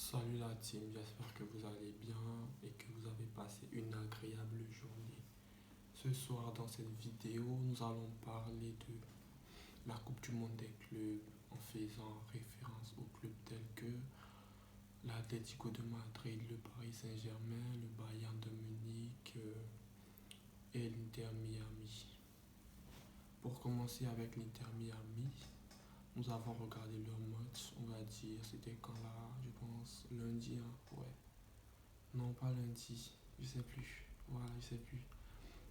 Salut la team, j'espère que vous allez bien et que vous avez passé une agréable journée. Ce soir, dans cette vidéo, nous allons parler de la Coupe du Monde des clubs en faisant référence aux clubs tels que l'Atlético de Madrid, le Paris Saint-Germain, le Bayern de Munich et l'Inter Miami. Pour commencer avec l'Inter Miami, nous avons regardé leur match, on va dire, c'était quand là, je pense, lundi, hein, ouais. Non, pas lundi, je sais plus. Voilà, je sais plus.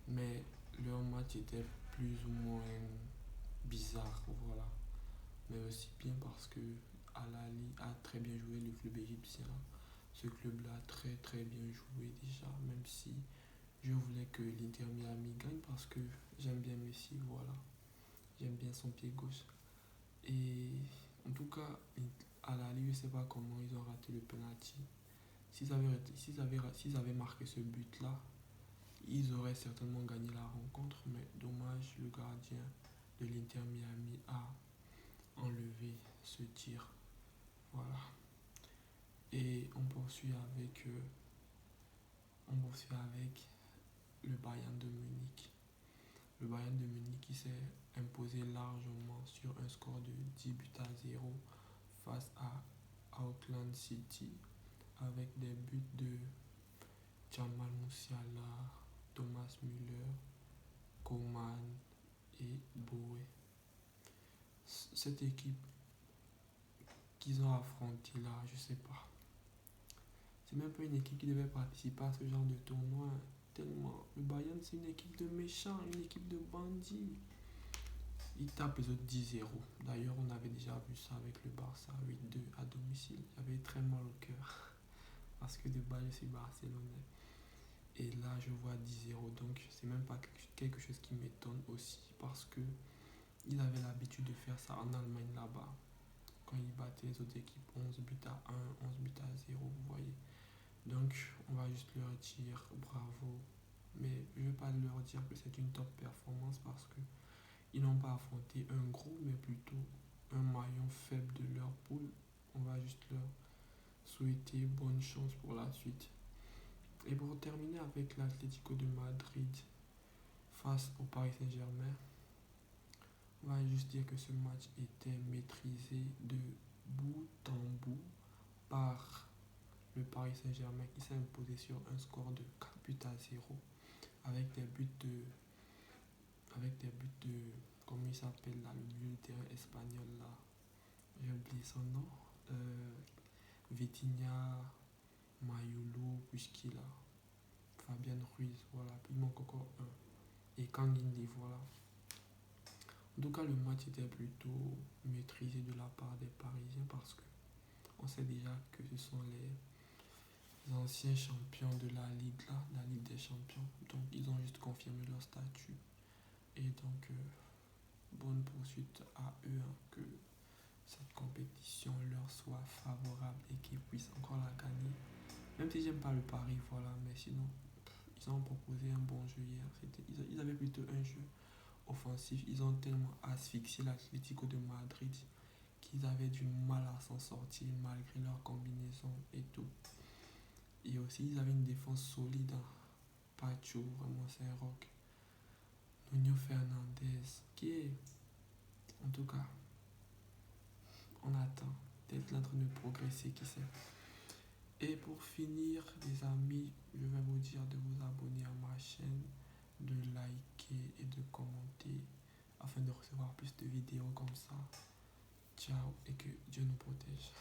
Mais leur match était plus ou moins bizarre, voilà. Mais aussi bien parce que Al-Ali a très bien joué le club égyptien. Ce club-là a très très bien joué déjà, même si je voulais que l'Inter Miami gagne parce que j'aime bien Messi, voilà. J'aime bien son pied gauche. Et en tout cas, Al-Ali, je ne sais pas comment ils ont raté le penalty. S'ils avaient marqué ce but-là, ils auraient certainement gagné la rencontre, mais dommage, le gardien de l'Inter Miami a enlevé ce tir. Voilà. Et on poursuit avec le Bayern de Munich. Le Bayern de Munich qui s'est imposé largement sur un score de 10 buts à 0 face à Auckland City avec des buts de Jamal Musiala, Thomas Müller, Coman et Boé. Cette équipe qu'ils ont affrontée là, je sais pas. C'est même pas une équipe qui devait participer à ce genre de tournoi. Tellement. Le Bayern, c'est une équipe de méchants, une équipe de bandits. Ils tapent les autres 10-0. D'ailleurs, on avait déjà vu ça avec le Barça 8-2 à domicile. J'avais très mal au cœur. Parce que de base, je suis barcelonais. Et là, je vois 10-0. Donc, c'est même pas quelque chose qui m'étonne aussi. Parce que ils avaient l'habitude de faire ça en Allemagne là-bas. Quand ils battaient les autres équipes 11 buts à 1, 11 buts à 0, vous voyez. Donc, on va juste leur dire bravo. Mais je ne vais pas leur dire que c'est une top performance parce que ils n'ont pas affronté un gros, mais plutôt un maillon faible de leur poule. On va juste leur souhaiter bonne chance pour la suite. Et pour terminer avec l'Atlético de Madrid face au Paris Saint-Germain, on va juste dire que ce match était maîtrisé de bout en bout par le Paris Saint-Germain qui s'est imposé sur un score de 4 buts à 0 avec des buts de comment il s'appelle là, le milieu de terrain espagnol là, j'ai oublié son nom, Vitinha, Mayulo, Pushkila, Fabian Ruiz, voilà, puis il manque encore un, et Kangindi, voilà. En tout cas, le match était plutôt maîtrisé de la part des Parisiens parce que on sait déjà que ce sont les anciens champions de la Ligue là, la Ligue des Champions. Donc ils ont juste confirmé leur statut. Et donc bonne poursuite à eux, hein, que cette compétition leur soit favorable et qu'ils puissent encore la gagner. Même si j'aime pas le pari, voilà, mais sinon ils ont proposé un bon jeu hier. Ils avaient plutôt un jeu offensif. Ils ont tellement asphyxié l'Atlético de Madrid qu'ils avaient du mal à s'en sortir malgré leur combinaison et tout. Et aussi, ils avaient une défense solide, hein. Pacho, vraiment, c'est un rock. Nuno Fernandez, qui est, en tout cas, on attend d'être en train de progresser, qui sait. Et pour finir, les amis, je vais vous dire de vous abonner à ma chaîne, de liker et de commenter afin de recevoir plus de vidéos comme ça. Ciao et que Dieu nous protège.